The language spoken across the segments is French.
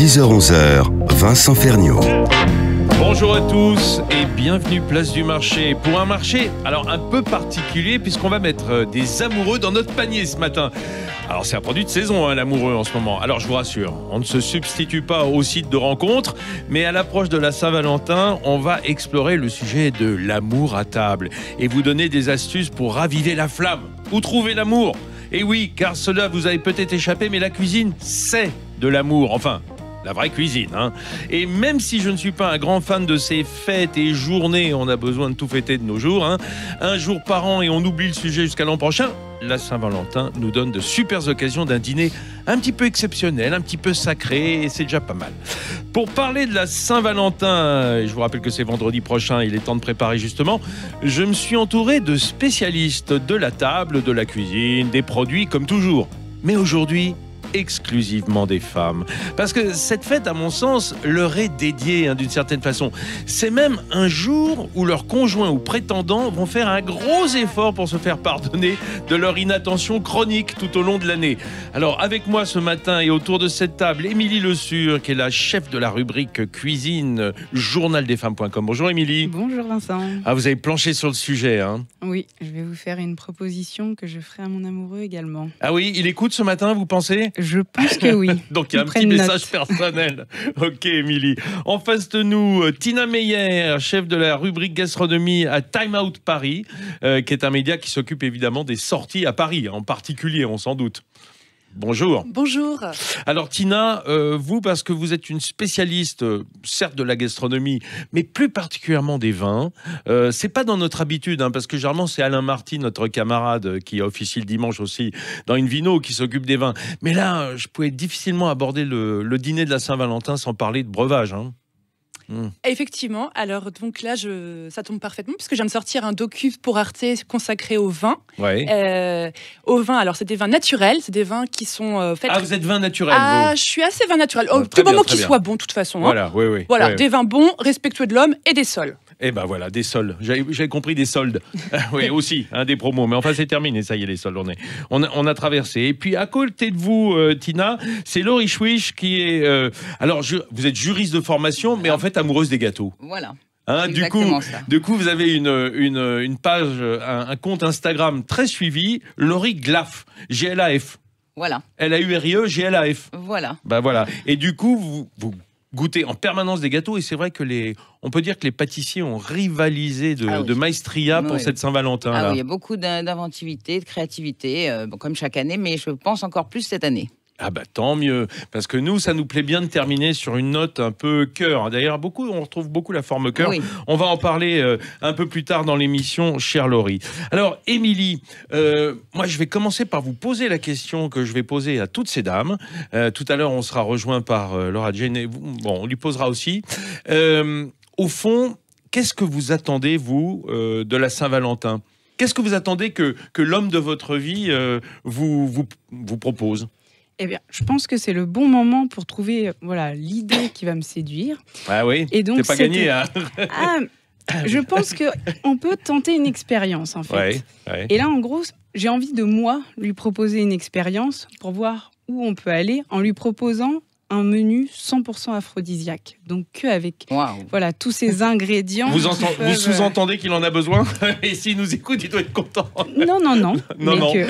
10h-11h, Vincent Ferniaud. Bonjour à tous et bienvenue place du marché. Pour un marché alors un peu particulier puisqu'on va mettre des amoureux dans notre panier ce matin. Alors c'est un produit de saison l'amoureux en ce moment. Alors je vous rassure, on ne se substitue pas au site de rencontre, mais à l'approche de la Saint-Valentin, on va explorer le sujet de l'amour à table et vous donner des astuces pour raviver la flamme. Où trouver l'amour ? Et oui, car cela vous avait peut-être échappé, mais la cuisine, c'est de l'amour. Enfin, la vraie cuisine. Et même si je ne suis pas un grand fan de ces fêtes et journées, on a besoin de tout fêter de nos jours, un jour par an et on oublie le sujet jusqu'à l'an prochain, la Saint-Valentin nous donne de super occasions d'un dîner un petit peu exceptionnel, un petit peu sacré, et c'est déjà pas mal. Pour parler de la Saint-Valentin, je vous rappelle que c'est vendredi prochain, il est temps de préparer justement, je me suis entouré de spécialistes de la table, de la cuisine, des produits comme toujours. Mais aujourd'hui, exclusivement des femmes. Parce que cette fête, à mon sens, leur est dédiée d'une certaine façon. C'est même un jour où leurs conjoints ou prétendants vont faire un gros effort pour se faire pardonner de leur inattention chronique tout au long de l'année. Alors, avec moi ce matin et autour de cette table, Émilie Le Sur, qui est la chef de la rubrique cuisine, journaldesfemmes.com. Bonjour Émilie. Bonjour Vincent. Ah, vous avez planché sur le sujet, Oui, je vais vous faire une proposition que je ferai à mon amoureux également. Ah oui, il écoute ce matin, vous pensez ? Je pense que oui. Donc il y a un petit message personnel. Ok, Émilie. En face de nous, Tina Meyer, chef de la rubrique gastronomie à Time Out Paris, qui est un média qui s'occupe évidemment des sorties à Paris, en particulier, on s'en doute. Bonjour. Bonjour. Alors Tina, vous, parce que vous êtes une spécialiste, certes de la gastronomie, mais plus particulièrement des vins, c'est pas dans notre habitude, parce que généralement c'est Alain Marty, notre camarade, qui officie le dimanche aussi dans Invino, qui s'occupe des vins. Mais là, je pouvais difficilement aborder le dîner de la Saint-Valentin sans parler de breuvage. Effectivement, alors donc là ça tombe parfaitement puisque je viens de sortir un docu pour Arte consacré au vin. Ouais. Au vin, alors c'est des vins naturels, c'est des vins qui sont faits. Ah, vous êtes vin naturel, vous. Je suis assez vin naturel. Du moment qu'ils soient bons, de toute façon. Voilà, oui. Voilà, ouais. Des vins bons, respectueux de l'homme et des sols. Eh ben voilà, des soldes. J'avais compris des soldes. Oui, aussi, des promos. Mais enfin, c'est terminé, ça y est, les soldes. On a traversé. Et puis, à côté de vous, Tina, c'est Laurie Schwich qui est... alors, vous êtes juriste de formation, mais en fait, amoureuse des gâteaux. Voilà. Du coup, vous avez une page, un compte Instagram très suivi, Laurie Glaf, Glaf. Voilà. LAURIE, GLAF. Voilà. Ben voilà. Et du coup, vous goûter en permanence des gâteaux, et c'est vrai que on peut dire que les pâtissiers ont rivalisé de maestria pour cette Saint-Valentin. Ah oui, il y a beaucoup d'inventivité, de créativité, comme chaque année, mais je pense encore plus cette année. Ah bah tant mieux, parce que nous, ça nous plaît bien de terminer sur une note un peu cœur. D'ailleurs, on retrouve beaucoup la forme cœur. Oui. On va en parler un peu plus tard dans l'émission, chère Laurie. Alors, Émilie, moi, je vais commencer par vous poser la question que je vais poser à toutes ces dames. Tout à l'heure, on sera rejoint par Laura Jane. Bon, on lui posera aussi. Au fond, qu'est-ce que vous attendez, vous, de la Saint-Valentin ? Qu'est-ce que vous attendez que l'homme de votre vie vous propose ? Eh bien, je pense que c'est le bon moment pour trouver l'idée qui va me séduire. Ah oui, et donc, c'est pas gagné. Je pense qu'on peut tenter une expérience, en fait. Ouais. Et là, en gros, j'ai envie de, moi, lui proposer une expérience pour voir où on peut aller en lui proposant un menu 100% aphrodisiaque. Donc, qu'avec tous ces ingrédients. Vous sous-entendez qu'il en a besoin ? Et s'il nous écoute, il doit être content. Non.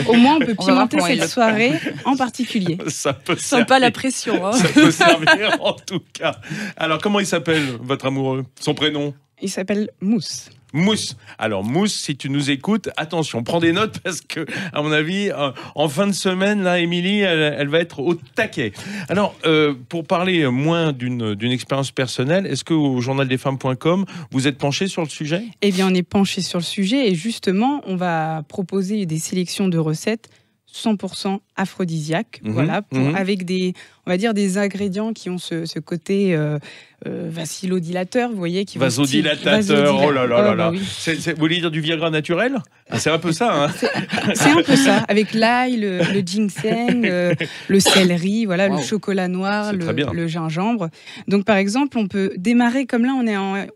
Au moins, on peut pimenter cette soirée en particulier. Ça peut Sans servir. pas la pression. Ça peut servir, en tout cas. Alors, comment il s'appelle, votre amoureux ? Son prénom ? Il s'appelle Mousse. Mousse. Alors Mousse, si tu nous écoutes, attention, prends des notes parce que, à mon avis, en fin de semaine, là, Émilie, elle va être au taquet. Alors, pour parler moins d'une expérience personnelle, est-ce qu'au journaldesfemmes.com, vous êtes penché sur le sujet ? Eh bien, on est penché sur le sujet et justement, on va proposer des sélections de recettes 100% aphrodisiaques, avec des ingrédients qui ont ce côté vasodilatateur, vous voyez, vasodilatateur, oh là là là là. Oui. Vous voulez dire du Viagra naturel ? C'est un peu ça, C'est un peu ça, avec l'ail, le ginseng, le céleri, le chocolat noir, le gingembre. Donc par exemple, on peut démarrer, comme là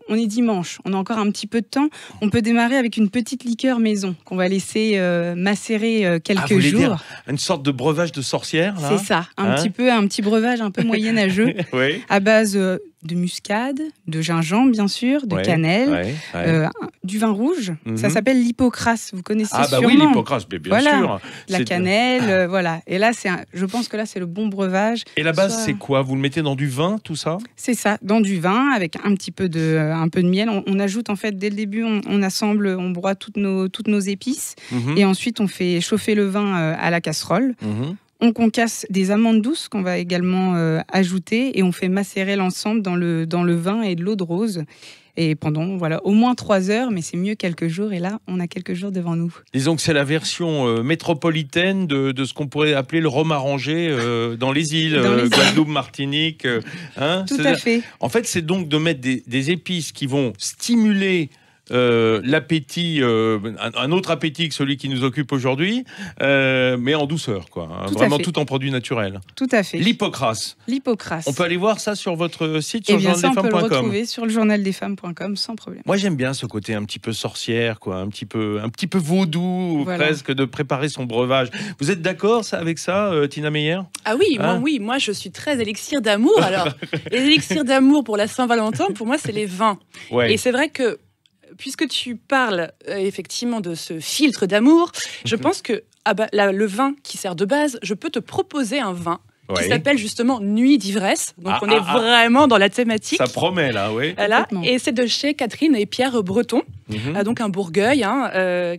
on est dimanche, on a encore un petit peu de temps, on peut démarrer avec une petite liqueur maison qu'on va laisser macérer quelques jours. Une sorte de breuvage de sorcière, là. C'est ça, un petit breuvage un peu moyenâgeux, Oui. à base de muscade, de gingembre bien sûr, de cannelle, du vin rouge. Ça s'appelle l'hypocrase. Vous connaissez sûrement. Ah bah oui, l'hypocrase, bien sûr. La cannelle, voilà. Et là, je pense que là, c'est le bon breuvage. Et la base, c'est quoi? Vous le mettez dans du vin, tout ça? C'est ça, dans du vin avec un peu de miel. On ajoute en fait dès le début, on assemble, on broie toutes nos épices et ensuite on fait chauffer le vin à la casserole. On concasse des amandes douces qu'on va également ajouter et on fait macérer l'ensemble dans le vin et de l'eau de rose. Et pendant au moins 3 heures, mais c'est mieux quelques jours. Et là, on a quelques jours devant nous. Disons que c'est la version métropolitaine de ce qu'on pourrait appeler le rhum arrangé dans les îles, Guadeloupe, Martinique. Tout à fait. En fait, c'est donc de mettre des épices qui vont stimuler l'appétit, un autre appétit que celui qui nous occupe aujourd'hui, mais en douceur, quoi. Vraiment tout en produits naturels. Tout à fait. L'hypocrase. L'hypocrase. On peut aller voir ça sur votre site, sur journaldesfemmes.com. On peut le retrouver sur le journaldesfemmes.com sans problème. Moi, j'aime bien ce côté un petit peu sorcière, quoi, un petit peu vaudou, presque, de préparer son breuvage. Vous êtes d'accord avec ça, Tina Meyer? Ah oui, moi je suis très élixir d'amour. Alors, les élixirs d'amour pour la Saint-Valentin, pour moi, c'est les vins. Ouais. Et c'est vrai que puisque tu parles effectivement de ce filtre d'amour, je pense que le vin qui sert de base, je peux te proposer un vin qui s'appelle justement Nuit d'ivresse. Donc on est vraiment dans la thématique. Ça promet là, oui. Voilà. Et c'est de chez Catherine et Pierre Breton, donc un Bourgueil,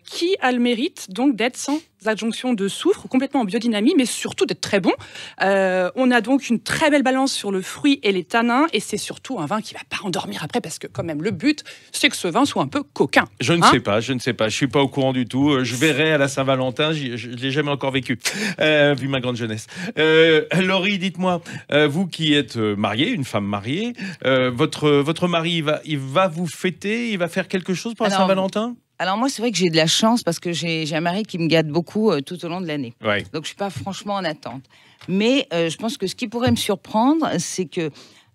qui a le mérite donc d'être sans adjonction de soufre, complètement en biodynamie, mais surtout d'être très bon. On a donc une très belle balance sur le fruit et les tanins, et c'est surtout un vin qui ne va pas endormir après, parce que quand même le but, c'est que ce vin soit un peu coquin. Je ne sais pas, je ne suis pas au courant du tout. Je verrai à la Saint-Valentin, je ne l'ai jamais encore vécu, vu ma grande jeunesse. Laurie, dites-moi, vous qui êtes mariée, une femme mariée, votre mari, il va vous fêter, il va faire quelque chose pour la Saint-Valentin ? Alors moi, c'est vrai que j'ai de la chance parce que j'ai un mari qui me gâte beaucoup tout au long de l'année. Ouais. Donc je suis pas franchement en attente. Mais je pense que ce qui pourrait me surprendre, c'est que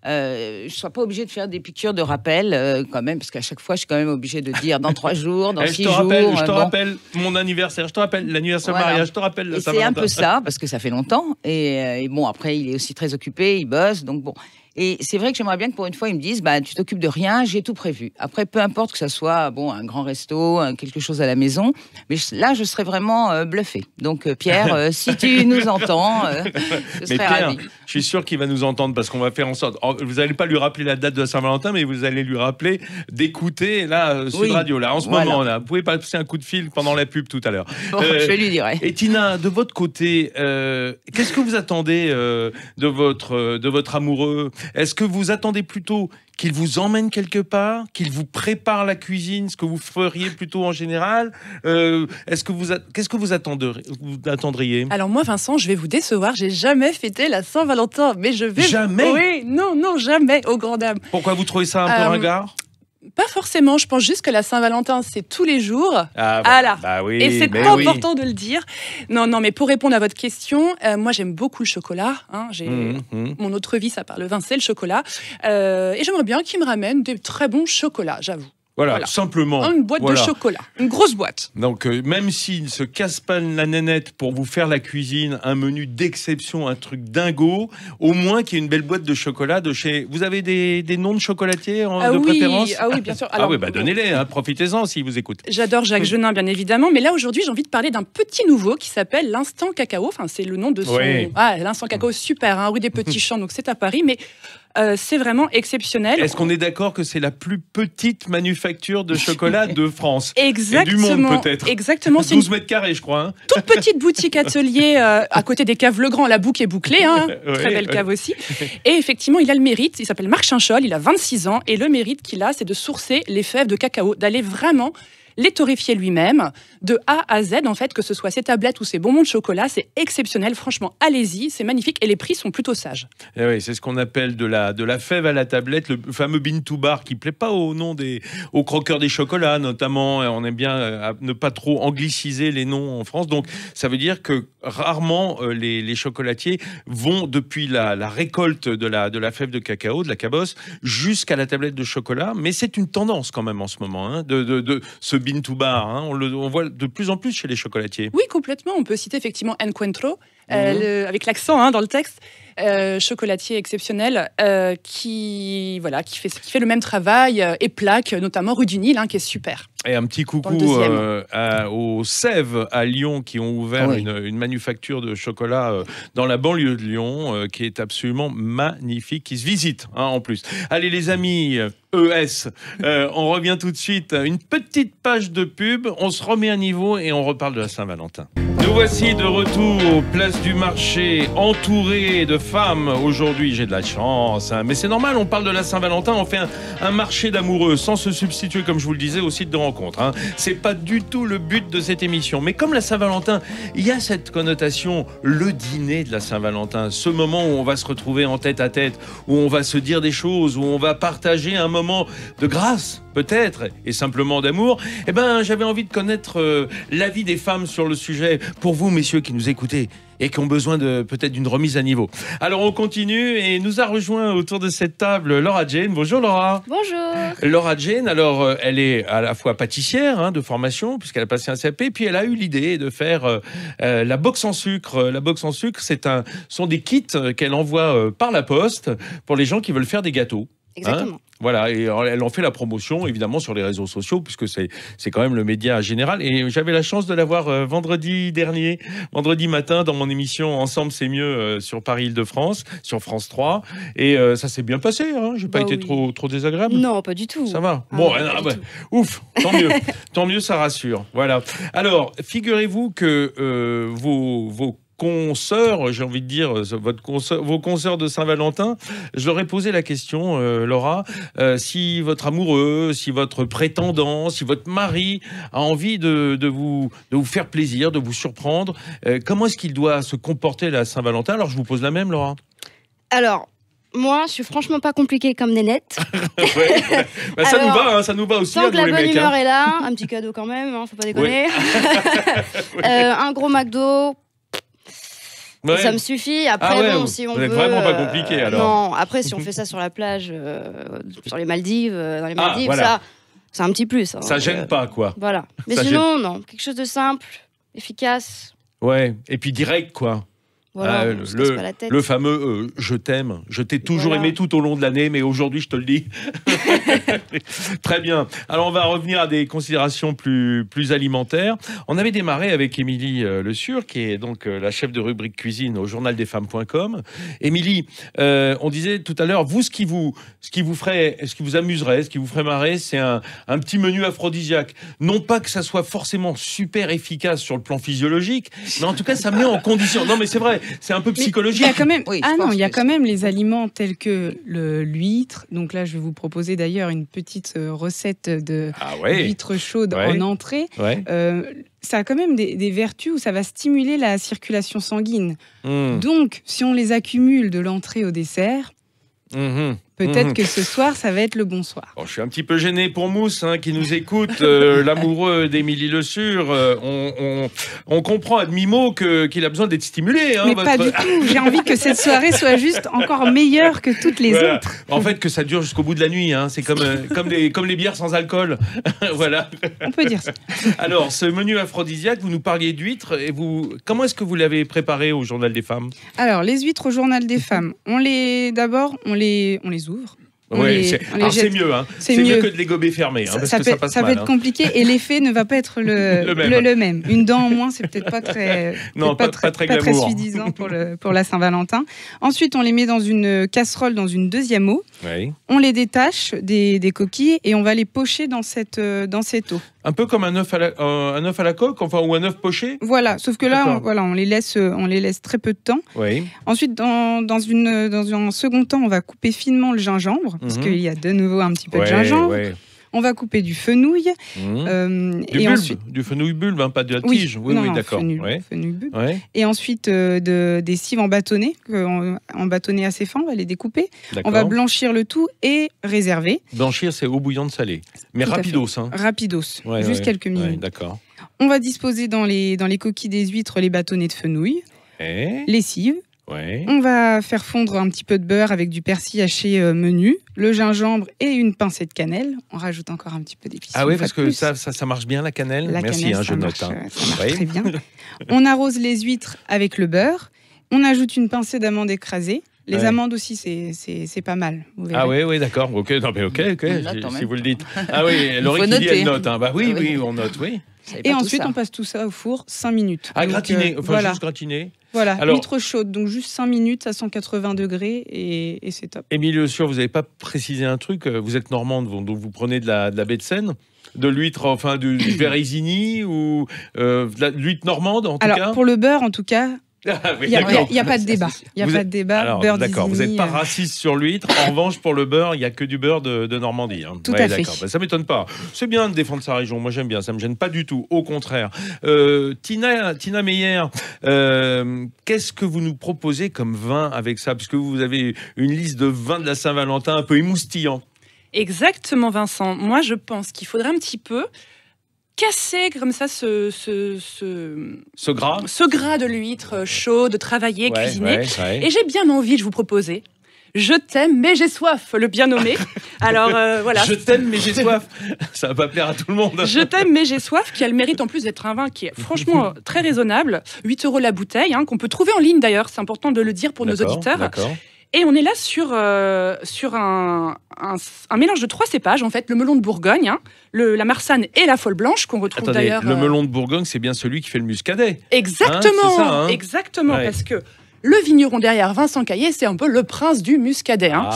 je ne sois pas obligée de faire des piqûres de rappel quand même, parce qu'à chaque fois, je suis quand même obligée de dire dans 3 jours, dans 6 jours. Je te rappelle mon anniversaire, je te rappelle l'anniversaire mariage, je te rappelle la Saint-Valentin. C'est un peu ça, parce que ça fait longtemps. Et bon, après, il est aussi très occupé, il bosse, donc bon. Et c'est vrai que j'aimerais bien que pour une fois, ils me disent tu t'occupes de rien, j'ai tout prévu. Après, peu importe que ça soit un grand resto, quelque chose à la maison, mais là, je serais vraiment bluffée. Donc, Pierre, si tu nous entends, je serais ravi. Je suis sûr qu'il va nous entendre parce qu'on va faire en sorte. Vous n'allez pas lui rappeler la date de la Saint-Valentin, mais vous allez lui rappeler d'écouter là, Sud Radio, là, en ce moment. Là. Vous pouvez passer un coup de fil pendant la pub tout à l'heure. Bon, je lui dirai. Et Tina, de votre côté, qu'est-ce que vous attendez de votre amoureux ? Est-ce que vous attendez plutôt qu'il vous emmène quelque part, qu'il vous prépare la cuisine, ce que vous feriez plutôt en général? Qu'est-ce que vous attendriez? Alors moi, Vincent, je vais vous décevoir. J'ai jamais fêté la Saint-Valentin, mais je vais. Jamais? Oui, non, jamais, aux grandes dames. Pourquoi vous trouvez ça un peu ringard? Pas forcément, je pense juste que la Saint-Valentin, c'est tous les jours. Oui, et c'est important de le dire. Non, mais pour répondre à votre question, moi j'aime beaucoup le chocolat. Mon autre vie, ça part le vin, c'est le chocolat. Et j'aimerais bien qu'il me ramène des très bons chocolats, j'avoue. Voilà, simplement. Une boîte de chocolat, une grosse boîte. Donc, même s'il ne se casse pas la nénette pour vous faire la cuisine, un menu d'exception, un truc dingo, au moins qu'il y ait une belle boîte de chocolat de chez... Vous avez des noms de chocolatiers de préférence? Ah oui, bien sûr. Alors, donnez-les, profitez-en s'ils vous écoutent. J'adore Jacques Genin, bien évidemment, mais là, aujourd'hui, j'ai envie de parler d'un petit nouveau qui s'appelle l'Instant Cacao. Enfin, c'est le nom de son... Oui. L'Instant Cacao, super, rue des Petits Champs, donc c'est à Paris, mais... c'est vraiment exceptionnel. Est-ce qu'on est d'accord que c'est la plus petite manufacture de chocolat de France? Exactement. Et du monde peut-être. Exactement. 12 mètres carrés, je crois. Toute petite boutique atelier à côté des caves Legrand. La boucle est bouclée. Très belle cave aussi. Et effectivement, il a le mérite. Il s'appelle Marc Chinchol. Il a 26 ans. Et le mérite qu'il a, c'est de sourcer les fèves de cacao, d'aller vraiment les torréfier lui-même, de A à Z, en fait, que ce soit ses tablettes ou ses bonbons de chocolat, c'est exceptionnel. Franchement, allez-y, c'est magnifique et les prix sont plutôt sages. Et oui, c'est ce qu'on appelle de la fève à la tablette, le fameux bean to bar qui plaît pas aux croqueurs des chocolats, notamment. On aime bien ne pas trop angliciser les noms en France. Donc, ça veut dire que rarement les chocolatiers vont depuis la récolte de la fève de cacao, de la cabosse, jusqu'à la tablette de chocolat. Mais c'est une tendance quand même en ce moment, de ce bean to bar. On voit de plus en plus chez les chocolatiers. Oui, complètement. On peut citer effectivement Encuentro, avec l'accent dans le texte. Chocolatier exceptionnel qui fait le même travail et plaque, notamment rue du Nil, qui est super. Et un petit coucou aux Sèves à Lyon qui ont ouvert une manufacture de chocolat dans la banlieue de Lyon qui est absolument magnifique, qui se visite en plus. Allez les amis, ES, on revient tout de suite. Une petite page de pub, on se remet à niveau et on reparle de la Saint-Valentin. Nous voici de retour, place du marché, entouré de femmes. Aujourd'hui, j'ai de la chance, mais c'est normal, on parle de la Saint-Valentin, on fait un marché d'amoureux, sans se substituer, comme je vous le disais, au site de rencontre. C'est pas du tout le but de cette émission. Mais comme la Saint-Valentin, il y a cette connotation, le dîner de la Saint-Valentin, ce moment où on va se retrouver en tête à tête, où on va se dire des choses, où on va partager un moment de grâce, peut-être, et simplement d'amour. J'avais envie de connaître l'avis des femmes sur le sujet. Pour vous, messieurs, qui nous écoutez et qui ont besoin peut-être d'une remise à niveau. Alors, on continue et nous a rejoint autour de cette table Laura Jane. Bonjour Laura. Bonjour. Laura Jane, alors elle est à la fois pâtissière de formation, puisqu'elle a passé un CAP, puis elle a eu l'idée de faire la box en sucre. La box en sucre, sont des kits qu'elle envoie par la poste pour les gens qui veulent faire des gâteaux. Exactement. Voilà, et elle en fait la promotion, évidemment, sur les réseaux sociaux, puisque c'est quand même le média général. Et j'avais la chance de la voir vendredi matin, dans mon émission Ensemble, c'est mieux sur Paris-Île-de-France, sur France 3. Et ça s'est bien passé, j'ai pas été trop désagréable. Non, pas du tout. Ça va. Ouf, tant mieux. Tant mieux, ça rassure. Voilà. Alors, figurez-vous que vos consoeurs, j'ai envie de dire, vos consoeurs de Saint-Valentin, je leur ai posé la question, Laura, si votre amoureux, si votre prétendant, si votre mari a envie de vous faire plaisir, de vous surprendre, comment est-ce qu'il doit se comporter la Saint-Valentin? Alors, je vous pose la même, Laura. Alors, moi, je suis franchement pas compliquée comme Nénette. Ça nous va aussi. Tant que la bonne humeur est là, un petit cadeau quand même, faut pas déconner. Un gros McDo. Ouais. Ça me suffit. Après, si on veut... vraiment pas compliqué, alors. Non, après, si on fait ça sur la plage, sur les Maldives, dans les Maldives, ça, c'est un petit plus. Ça gêne pas, quoi. Voilà. Mais sinon, non. Quelque chose de simple, efficace. Ouais, et puis direct, quoi. Voilà, le fameux je t'aime, je t'ai toujours aimé tout au long de l'année, mais aujourd'hui je te le dis. Très bien. Alors on va revenir à des considérations plus alimentaires. On avait démarré avec Émilie Le Sur, qui est donc la chef de rubrique cuisine au journaldesfemmes.com. Émilie, on disait tout à l'heure, vous ce qui vous amuserait, ce qui vous ferait marrer, c'est un petit menu aphrodisiaque. Non pas que ça soit forcément super efficace sur le plan physiologique, mais en tout cas ça met en condition. Non mais c'est vrai. C'est un peu psychologique. Il y a quand même, il y a quand même les aliments tels que l'huître. Donc là, je vais vous proposer d'ailleurs une petite recette d'huître chaude en entrée. Ouais. Ça a quand même des vertus où ça va stimuler la circulation sanguine. Donc, si on les accumule de l'entrée au dessert, peut-être que ce soir, ça va être le bon soir. Bon, je suis un petit peu gêné pour Mousse, qui nous écoute, l'amoureux d'Émilie Le Sur. On comprend à demi-mot qu'il a besoin d'être stimulé. Mais pas du tout. J'ai envie que cette soirée soit juste encore meilleure que toutes les autres. En fait, que ça dure jusqu'au bout de la nuit. C'est comme les bières sans alcool. Voilà. On peut dire ça. Alors, ce menu aphrodisiaque, vous nous parliez d'huîtres. Comment est-ce que vous l'avez préparé au Journal des Femmes? Alors, les huîtres au Journal des Femmes, on les ouvre. C'est mieux, c'est mieux que de les gober fermés. Ça peut être compliqué et l'effet ne va pas être le même. Une dent en moins, c'est peut-être pas très suffisant pour la Saint-Valentin. Ensuite, on les met dans une casserole, dans une deuxième eau. Oui. On les détache des coquilles et on va les pocher dans cette eau. Un peu comme un œuf à la coque, ou un œuf poché. Voilà, sauf que là, on les laisse très peu de temps. Oui. Ensuite, dans un second temps, on va couper finement le gingembre, parce qu'il y a de nouveau un petit peu de gingembre. Ouais. On va couper du fenouil. Du fenouil bulbe, pas de la tige. Oui, d'accord. Fenouil bulbe. Ouais. Et ensuite, des cives en bâtonnets assez fins, on va les découper. On va blanchir le tout et réserver. Blanchir, c'est eau bouillante salée. Mais rapidos. Rapidos, juste quelques minutes. Ouais, d'accord. On va disposer dans les coquilles des huîtres les bâtonnets de fenouil, les cives, Ouais. On va faire fondre un petit peu de beurre avec du persil haché menu, le gingembre et une pincée de cannelle. On rajoute encore un petit peu d'épices. Ah oui, parce que ça marche bien la cannelle. Merci, cannelle, je note. ça marche très bien. On arrose les huîtres avec le beurre. On ajoute une pincée d'amandes écrasées. Les amandes aussi, c'est pas mal. Ah oui, d'accord. Ok, non, mais ok, si vous le dites. Ah oui, Laurie qui dit elle note. Hein. Bah oui, on note, oui. Et ensuite, on passe tout ça au four 5 minutes. Ah, gratiner, voilà. Juste gratiner. Voilà, huître chaude, donc juste 5 minutes à 180 degrés et c'est top. Émilie Le Sueur, vous n'avez pas précisé un truc, vous êtes normande, donc vous prenez de la baie de Seine, de l'huître, enfin du Vérésigny ou de l'huître normande en tout cas. Alors pour le beurre en tout cas, oui, il n'y a pas de débat. Il n'y a pas de débat. Alors, beurre d'accord, vous n'êtes pas d'Isigny, raciste sur l'huître. En revanche, pour le beurre, il n'y a que du beurre de Normandie. Hein. Tout à fait. Bah, ça ne m'étonne pas. C'est bien de défendre sa région. Moi, j'aime bien. Ça ne me gêne pas du tout. Au contraire. Tina Meyer, qu'est-ce que vous nous proposez comme vin avec ça? Parce que vous avez une liste de vins de la Saint-Valentin un peu émoustillant. Exactement, Vincent. Moi, je pense qu'il faudrait un petit peu casser comme ça ce gras de l'huître chaude, travaillée, cuisinée. Et j'ai bien envie de vous proposer Je t'aime mais j'ai soif, le bien nommé. Alors voilà. Je t'aime mais j'ai soif. Ça va pas plaire à tout le monde. Je t'aime mais j'ai soif, qui a le mérite en plus d'être un vin qui est franchement très raisonnable. 8 € la bouteille, hein, qu'on peut trouver en ligne d'ailleurs. C'est important de le dire pour nos auditeurs. D'accord. Et on est là sur un mélange de 3 cépages, en fait, le melon de Bourgogne, hein, la Marsanne et la folle blanche, qu'on retrouve d'ailleurs... Le melon de Bourgogne, c'est bien celui qui fait le muscadet. Exactement, hein, ça, hein exactement, ouais. Parce que le vigneron derrière Vincent Caillé, c'est un peu le prince du muscadet. Hein,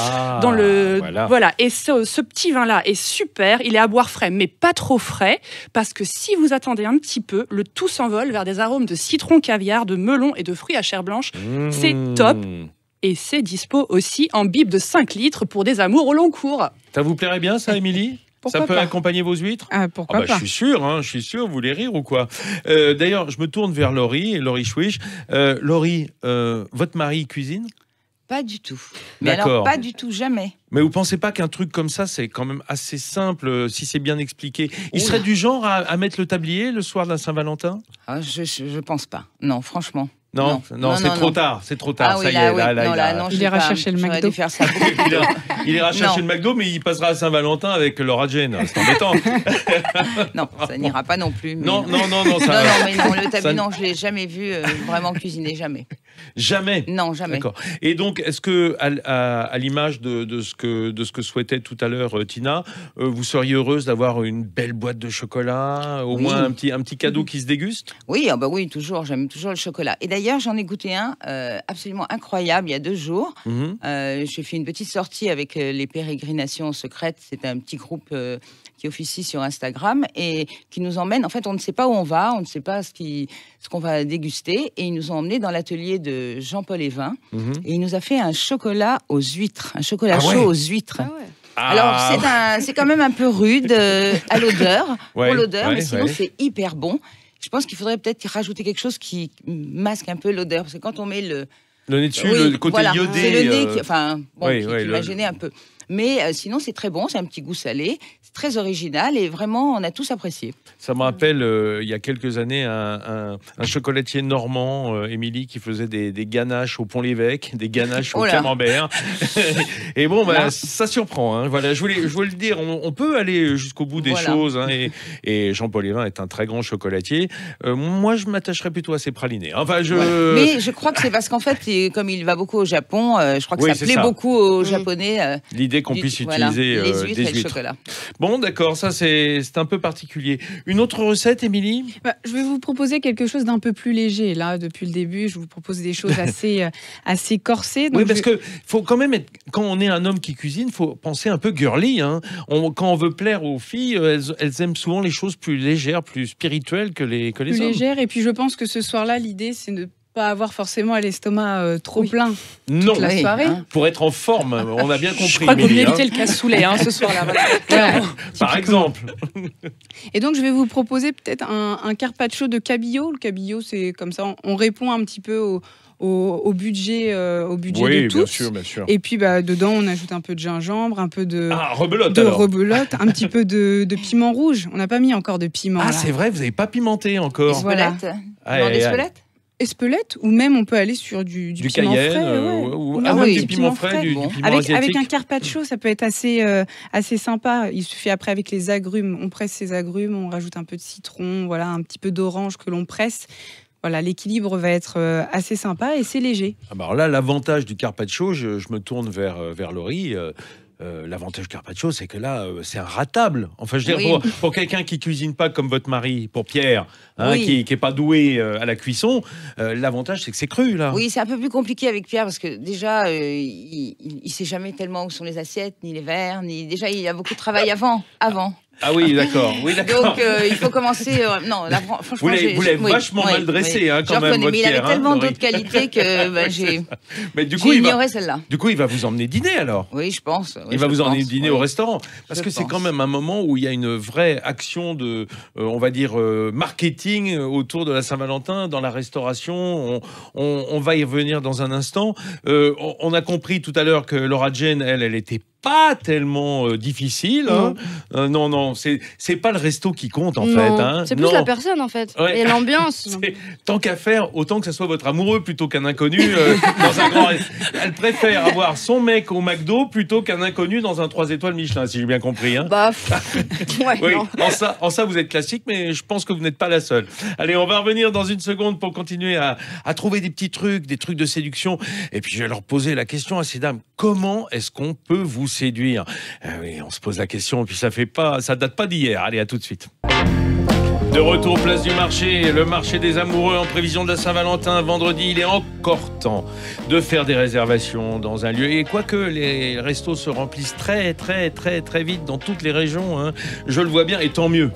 voilà. Et ce petit vin-là est super, il est à boire frais, mais pas trop frais, parce que si vous attendez un petit peu, le tout s'envole vers des arômes de citron, caviar, de melon et de fruits à chair blanche. C'est top. Et c'est dispo aussi en bib de 5 litres pour des amours au long cours. Ça vous plairait bien, ça, Émilie ? Ça peut accompagner vos huîtres ? Pourquoi pas ? Je suis sûr, vous voulez rire ou quoi ? D'ailleurs, je me tourne vers Laurie Schwich. Laurie, votre mari cuisine ? Pas du tout. Mais alors, pas du tout, jamais. Mais vous pensez pas qu'un truc comme ça, c'est quand même assez simple, si c'est bien expliqué ? Il serait du genre à mettre le tablier le soir de la Saint-Valentin ? Je pense pas. Non, franchement. Non, c'est trop tard. Ah, ça y est, il ira chercher le McDo. Il ira chercher le McDo, mais il passera à Saint-Valentin avec Laura Jane. C'est embêtant. Non, ça n'ira pas non plus. Non, le tablier, non, je l'ai jamais vu vraiment cuisiner, jamais. Jamais. Non, jamais. D'accord. Et donc, est-ce que, à l'image de ce que souhaitait tout à l'heure Tina, vous seriez heureuse d'avoir une belle boîte de chocolat, au moins un petit cadeau qui se déguste ? Oui, oui, toujours. J'aime toujours le chocolat. Et d'ailleurs, j'en ai goûté un absolument incroyable il y a 2 jours. J'ai fait une petite sortie avec les Pérégrinations secrètes. C'est un petit groupe qui officie sur Instagram et qui nous emmène. En fait, on ne sait pas où on va, on ne sait pas ce qu'on va déguster. Et ils nous ont emmenés dans l'atelier de Jean-Paul Evin. Et il nous a fait un chocolat aux huîtres, un chocolat chaud aux huîtres. Alors, c'est quand même un peu rude à l'odeur, pour l'odeur, mais sinon, c'est hyper bon. Je pense qu'il faudrait peut-être rajouter quelque chose qui masque un peu l'odeur. Parce que quand on met le nez dessus, le côté iodé... C'est le nez qui m'a gêné un peu. Mais sinon, c'est très bon, c'est un petit goût salé, c'est très original et vraiment, on a tous apprécié. Ça me rappelle, il y a quelques années, un chocolatier normand, Émilie, qui faisait des ganaches au Pont-l'Évêque, des ganaches au camembert. Et bon, ça surprend. Hein. Voilà, je voulais le dire, on peut aller jusqu'au bout des choses. Hein, et Jean-Paul Evin est un très grand chocolatier. Moi, je m'attacherais plutôt à ses pralinés. Enfin, Mais je crois que c'est parce qu'en fait, comme il va beaucoup au Japon, je crois que ça plaît beaucoup aux Japonais. L'idée qu'on puisse utiliser les huîtres des et le chocolat. Bon, d'accord, ça c'est un peu particulier. Une autre recette, Émilie ? Je vais vous proposer quelque chose d'un peu plus léger. Là, depuis le début, je vous propose des choses assez corsées. Donc parce que faut quand même quand on est un homme qui cuisine, faut penser un peu girly. Hein. Quand on veut plaire aux filles, elles aiment souvent les choses plus légères, plus spirituelles que les hommes. Plus légères. Et puis je pense que ce soir-là, l'idée, c'est de pas avoir forcément l'estomac trop plein toute la soirée. Pour être en forme, on a bien compris. Je crois qu'on peut éviter le cassoulet ce soir-là. Par exemple. Et donc, je vais vous proposer peut-être un carpaccio de cabillaud. Le cabillaud, c'est comme ça, on répond un petit peu au budget de tous. Bien sûr. Et puis, dedans, on ajoute un peu de gingembre, un peu de rebelote, un petit peu de piment rouge. On n'a pas mis encore de piment. C'est vrai, vous n'avez pas pimenté encore. Espelette. Espelette, ou même on peut aller sur du piment cayenne, frais. ou même du petit piment frais, du piment asiatique. Avec un carpaccio, ça peut être assez sympa. Il suffit après avec les agrumes. On presse ces agrumes, on rajoute un peu de citron, voilà, un petit peu d'orange que l'on presse. Voilà, l'équilibre va être assez sympa et c'est léger. Alors là, l'avantage du carpaccio, je me tourne vers Laurie. L'avantage du carpaccio, c'est que là, c'est inratable. Enfin, je veux dire, pour quelqu'un qui cuisine pas comme votre mari, pour Pierre, qui est pas doué à la cuisson, l'avantage, c'est que c'est cru, là. Oui, c'est un peu plus compliqué avec Pierre, parce que déjà, il sait jamais tellement où sont les assiettes, ni les verres, déjà, il y a beaucoup de travail avant. Ah oui, d'accord. Donc, il faut commencer. Non, là, franchement, vous l'avez vachement mal dressé, quand même. Mais il avait tellement d'autres qualités que j'ai ignoré celle-là. Du coup, il va vous emmener dîner alors. Oui, je pense. Il va vous emmener dîner au restaurant. Parce que c'est quand même un moment où il y a une vraie action de, on va dire, marketing autour de la Saint-Valentin dans la restauration. On va y revenir dans un instant. On a compris tout à l'heure que Laura Jane, elle était pas tellement difficile. Non, c'est pas le resto qui compte en fait. C'est plus la personne en fait, et l'ambiance. Tant qu'à faire, autant que ça soit votre amoureux plutôt qu'un inconnu dans un grand. Elle préfère avoir son mec au McDo plutôt qu'un inconnu dans un 3 étoiles Michelin, si j'ai bien compris. Oui, en ça vous êtes classique, mais je pense que vous n'êtes pas la seule. Allez, on va revenir dans une seconde pour continuer à trouver des petits trucs, des trucs de séduction. Et puis je vais leur poser la question à ces dames. Comment est-ce qu'on peut vous séduire? Oui, on se pose la question, et puis ça date pas d'hier. Allez, à tout de suite. De retour place du marché, le marché des amoureux en prévision de la Saint-Valentin. Vendredi, il est encore temps de faire des réservations dans un lieu. Et quoique les restos se remplissent très vite dans toutes les régions, je le vois bien, et tant mieux.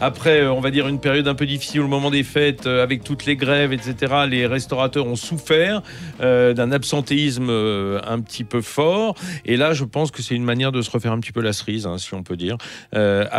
Après, on va dire une période un peu difficile au moment des fêtes, avec toutes les grèves, etc. Les restaurateurs ont souffert d'un absentéisme un petit peu fort. Et là, je pense que c'est une manière de se refaire un petit peu la cerise, si on peut dire,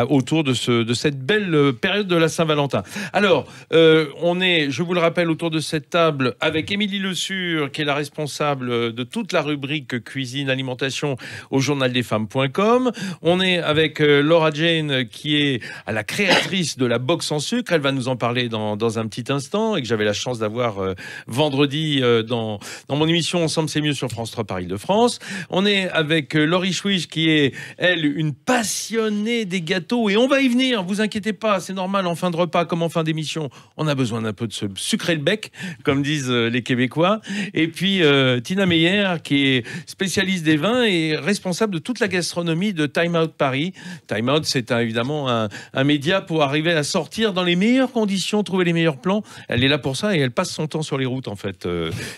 autour de cette belle période de la Saint-Valentin. Alors, on est, je vous le rappelle, autour de cette table avec Émilie Le Sur, qui est la responsable de toute la rubrique cuisine, alimentation au journaldesfemmes.com. On est avec Laura Jane, qui est la créatrice de la box en sucre. Elle va nous en parler dans un petit instant, et que j'avais la chance d'avoir vendredi dans mon émission Ensemble c'est mieux sur France 3 Paris de France. On est avec Laurie Schwich, qui est, elle, une passionnée des gâteaux, et on va y venir, vous inquiétez pas, c'est normal, en fin de repas comme en fin d'émission, on a besoin d'un peu de se sucrer le bec, comme disent les Québécois. Et puis Tina Meyer, qui est spécialiste des vins et responsable de toute la gastronomie de Time Out Paris. Time Out, c'est évidemment un média pour arriver à sortir dans les meilleures conditions, trouver les meilleurs plans. Elle est là pour ça, et elle passe son temps sur les routes, en fait,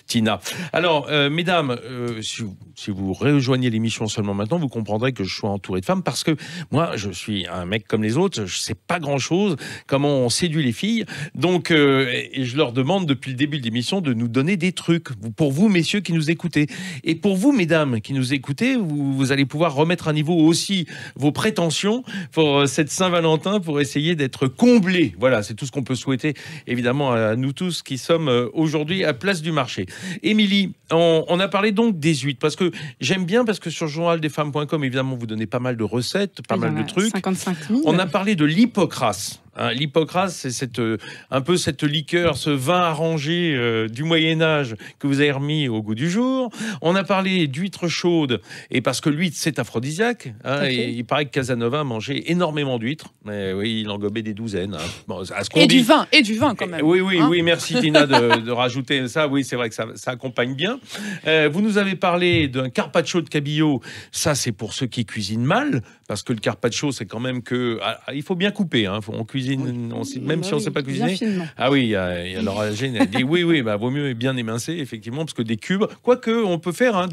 Tina. Alors, mesdames, si vous rejoignez l'émission seulement maintenant, vous comprendrez que je sois entouré de femmes, parce que moi, je suis un mec comme les autres, je sais pas grand-chose comment on séduit les filles. Donc, et je leur demande depuis le début de l'émission de nous donner des trucs. Pour vous, messieurs, qui nous écoutez. Et pour vous, mesdames, qui nous écoutez, vous allez pouvoir remettre à niveau aussi vos prétentions pour cette Saint-Valentin, pour essayer d'être comblés. Voilà, c'est tout ce qu'on peut souhaiter, évidemment, à nous tous qui sommes aujourd'hui à Place du Marché. Émilie, on a parlé donc des huîtres, parce que j'aime bien, parce que sur journaldesfemmes.com, évidemment, vous donnez pas mal de recettes, pas mal de trucs. 55 000. On a parlé de l'hypocrase. L'hypocrase, c'est un peu cette liqueur, ce vin arrangé du Moyen-Âge que vous avez remis au goût du jour. On a parlé d'huîtres chaudes, et parce que l'huître, c'est aphrodisiaque. Et il paraît que Casanova mangeait énormément d'huîtres. Oui, il en gobait des douzaines. Bon, et du vin quand même. Oui, merci Tina de rajouter ça. Oui, c'est vrai que ça accompagne bien. Vous nous avez parlé d'un carpaccio de cabillaud. Ça, c'est pour ceux qui cuisinent mal, parce que le carpaccio, c'est quand même que... il faut bien couper, on cuisine. Même si on ne sait pas cuisiner. Ah oui, il y a Laura Jane, elle dit oui, vaut mieux bien émincer, effectivement, parce que des cubes, quoique on peut faire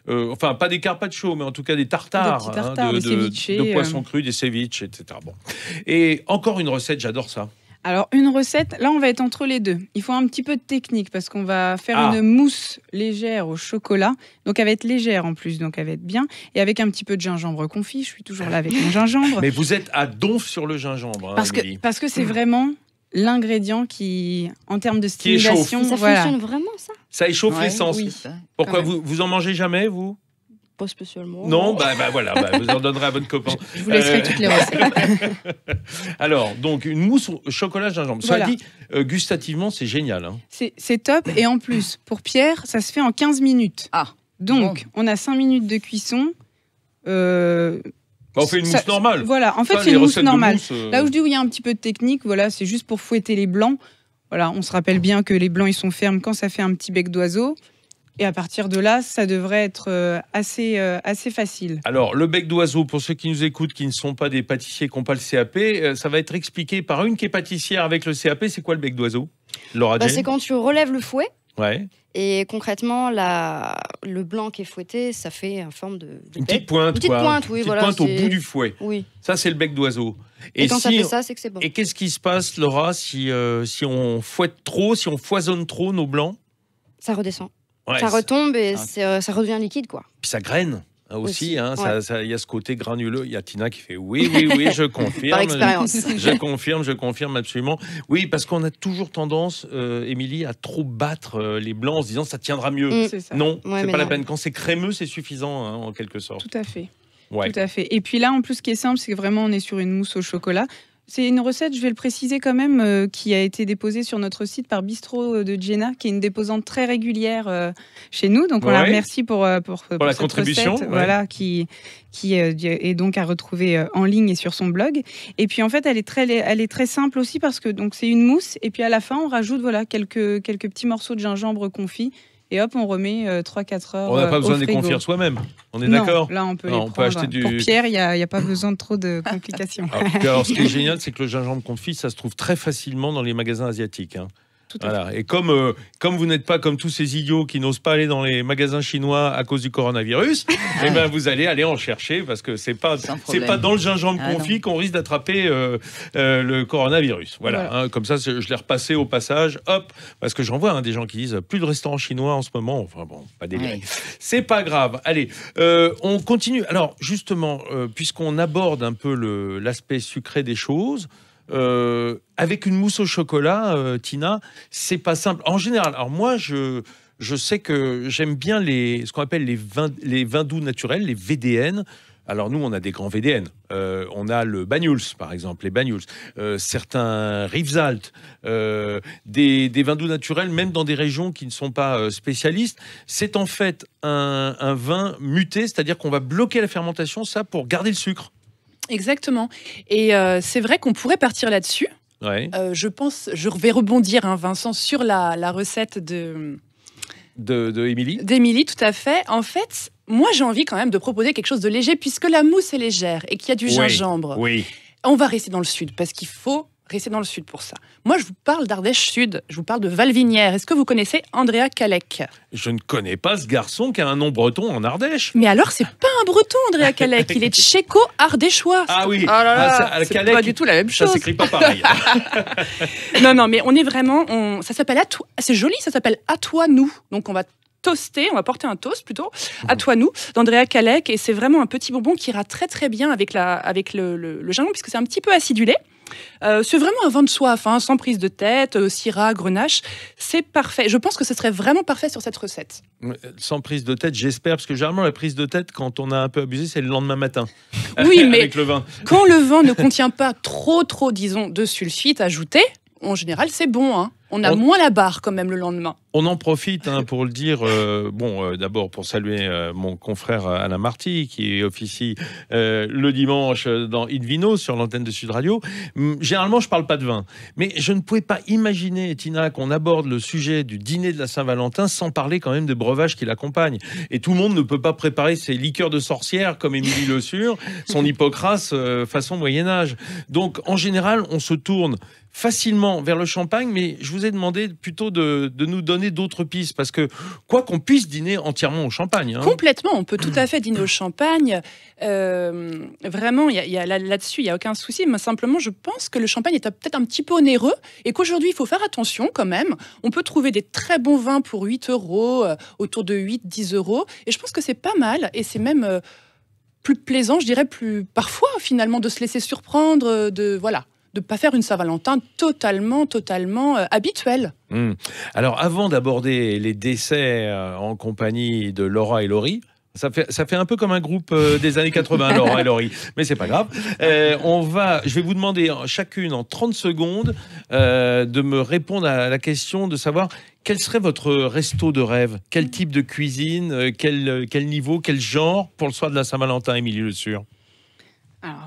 enfin pas des carpaccio, mais en tout cas des tartares, de poissons crus, des ceviches, etc. Bon. Et encore une recette, j'adore ça. Alors, une recette, là, on va être entre les deux. Il faut un petit peu de technique, parce qu'on va faire une mousse légère au chocolat. Donc, elle va être légère en plus, donc elle va être bien. Et avec un petit peu de gingembre confit. Je suis toujours là avec mon gingembre. Mais vous êtes à donf sur le gingembre, parce que c'est vraiment l'ingrédient qui, en termes de stimulation... Ça fonctionne vraiment, ça? Ça échauffe l'essence. Oui. Pourquoi vous en mangez jamais, vous? Pas spécialement. Non, voilà, vous en donnerez à votre copain. Je vous laisserai toutes les recettes. Alors, donc, une mousse au chocolat gingembre. Voilà. Ça dit, gustativement, c'est génial. Hein. C'est top. Et en plus, pour Pierre, ça se fait en 15 minutes. Ah. Donc, on a 5 minutes de cuisson. On fait une mousse normale. Voilà, en fait, Pas c'est les une mousse recettes de normale. mousse, Là où je dis où il y a un petit peu de technique, voilà, c'est juste pour fouetter les blancs. Voilà, on se rappelle bien que les blancs, ils sont fermes quand ça fait un petit bec d'oiseau. Et à partir de là, ça devrait être assez facile. Alors, le bec d'oiseau, pour ceux qui nous écoutent, qui ne sont pas des pâtissiers, qui n'ont pas le CAP, ça va être expliqué par une qui est pâtissière avec le CAP. C'est quoi le bec d'oiseau, Laura Jane? C'est quand tu relèves le fouet. Ouais. Et concrètement, le blanc qui est fouetté, ça fait en forme de Une petite pointe, Une petite quoi. pointe, oui, Une petite voilà, pointe au c'est- bout du fouet. Oui. Ça, c'est le bec d'oiseau. Et quand ça si- fait ça, c'est que c'est bon. Et qu'est-ce qui se passe, Laura, si on fouette trop, si on foisonne trop nos blancs? Ça redescend. Ouais, Ça retombe et Ah. ça redevient liquide, quoi. Puis ça graine aussi. Aussi, Hein, ouais. il y a ce côté granuleux. Il y a Tina qui fait oui, je confirme. Par expérience. Je confirme absolument. Oui, parce qu'on a toujours tendance, Émilie, à trop battre les blancs en se disant ça tiendra mieux. Mm. C'est ça. Non, Ouais, c'est mais pas la non. peine. Quand c'est crémeux, c'est suffisant, hein, en quelque sorte. Tout à fait. Ouais. Tout à fait. Et puis là, en plus, ce qui est simple, c'est que vraiment, on est sur une mousse au chocolat. C'est une recette, je vais le préciser quand même, qui a été déposée sur notre site par Bistro de Jenna, qui est une déposante très régulière chez nous. Donc, on la Ouais. remercie pour la cette contribution, recette, ouais. voilà, qui est donc à retrouver en ligne et sur son blog. Et puis, en fait, elle est très simple aussi parce que donc c'est une mousse. Et puis, à la fin, on rajoute quelques petits morceaux de gingembre confit. Et hop, on remet 3-4 heures. On n'a pas besoin au de les frigo. confire soi-même. On est Non, d'accord? Là, on peut Non, les on peut prendre. acheter du- Pour Pierre, il n'y a pas besoin de trop de complications. Alors, ce qui est génial, c'est que le gingembre confit, ça se trouve très facilement dans les magasins asiatiques. Hein. Tout à fait. Voilà. Et comme vous n'êtes pas comme tous ces idiots qui n'osent pas aller dans les magasins chinois à cause du coronavirus, eh ben vous allez aller en chercher parce que c'est pas dans le gingembre confit qu'on risque d'attraper le coronavirus. Voilà. Hein, comme ça, je l'ai repassé au passage. Hop, parce que j'en vois des gens qui disent plus de restaurants chinois en ce moment. Enfin bon, pas délire. Oui. C'est pas grave. Allez, on continue. Alors justement, puisqu'on aborde un peu l'aspect sucré des choses. Avec une mousse au chocolat, Tina, c'est pas simple. En général, alors moi, je sais que j'aime bien ce qu'on appelle les vins doux naturels, les VDN. Alors nous, on a des grands VDN. On a le Banyuls, par exemple, les Banyuls. Certains Rivesaltes, des vins doux naturels, même dans des régions qui ne sont pas spécialistes. C'est en fait un vin muté, c'est-à-dire qu'on va bloquer la fermentation, ça, pour garder le sucre. Exactement. Et c'est vrai qu'on pourrait partir là-dessus. Ouais. Je pense, je vais rebondir, Vincent, sur la recette De Émilie. d'Émilie, tout à fait. En fait, moi, j'ai envie quand même de proposer quelque chose de léger, puisque la mousse est légère et qu'il y a du gingembre. Oui. On va rester dans le sud, parce qu'il faut rester dans le sud pour ça. Moi, je vous parle d'Ardèche Sud, je vous parle de Valvinière. Est-ce que vous connaissez Andrea Calec? Je ne connais pas ce garçon qui a un nom breton en Ardèche. Mais alors, c'est pas un breton, Andrea Calec, il est tchéco-ardéchois. Ah oui. Oh là là, à c'est Calec, pas du tout la même ça chose. s'écrit pas pareil. Non, mais on est vraiment... Ça s'appelle... C'est joli, ça s'appelle À toi, nous. Donc, on va toaster, on va porter un toast plutôt, À toi, nous, d'Andrea Calec. Et c'est vraiment un petit bonbon qui ira très, très bien avec le gingembre, puisque c'est un petit peu acidulé. C'est vraiment un vin de soif, sans prise de tête, syrah, grenache. C'est parfait. Je pense que ce serait vraiment parfait sur cette recette. Sans prise de tête, j'espère, parce que généralement, la prise de tête, quand on a un peu abusé, c'est le lendemain matin. Oui, mais avec le vin. quand le vin ne contient pas trop, disons, de sulfite ajouté, en général, c'est bon. On a moins la barre quand même le lendemain. On en profite pour le dire. D'abord pour saluer mon confrère Alain Marty qui officie le dimanche dans Invino sur l'antenne de Sud Radio. Généralement, je parle pas de vin, mais je ne pouvais pas imaginer, Tina, qu'on aborde le sujet du dîner de la Saint-Valentin sans parler quand même des breuvages qui l'accompagnent. Et tout le monde ne peut pas préparer ses liqueurs de sorcière comme Émilie Le Sur, son Hippocrate façon Moyen-Âge. Donc, en général, on se tourne facilement vers le champagne, mais je vous ai demandé plutôt de nous donner d'autres pistes, parce que quoi qu'on puisse dîner entièrement au champagne. Complètement, on peut tout à fait dîner au champagne. Vraiment, là-dessus, il n'y a aucun souci. Mais simplement, je pense que le champagne est peut-être un petit peu onéreux et qu'aujourd'hui, il faut faire attention quand même. On peut trouver des très bons vins pour 8 €, autour de 8-10 €. Et je pense que c'est pas mal et c'est même plus plaisant, je dirais, parfois finalement, de se laisser surprendre, de ne pas faire une Saint-Valentin totalement habituelle. Alors, avant d'aborder les desserts en compagnie de Laura et Laurie, Ça fait un peu comme un groupe des années 80, Laura et Laurie. Mais c'est pas grave. Je vais vous demander chacune en 30 secondes de me répondre à la question de savoir quel serait votre resto de rêve. Quel type de cuisine, quel niveau, quel genre pour le soir de la Saint-Valentin, Émilie Le Sur. Alors,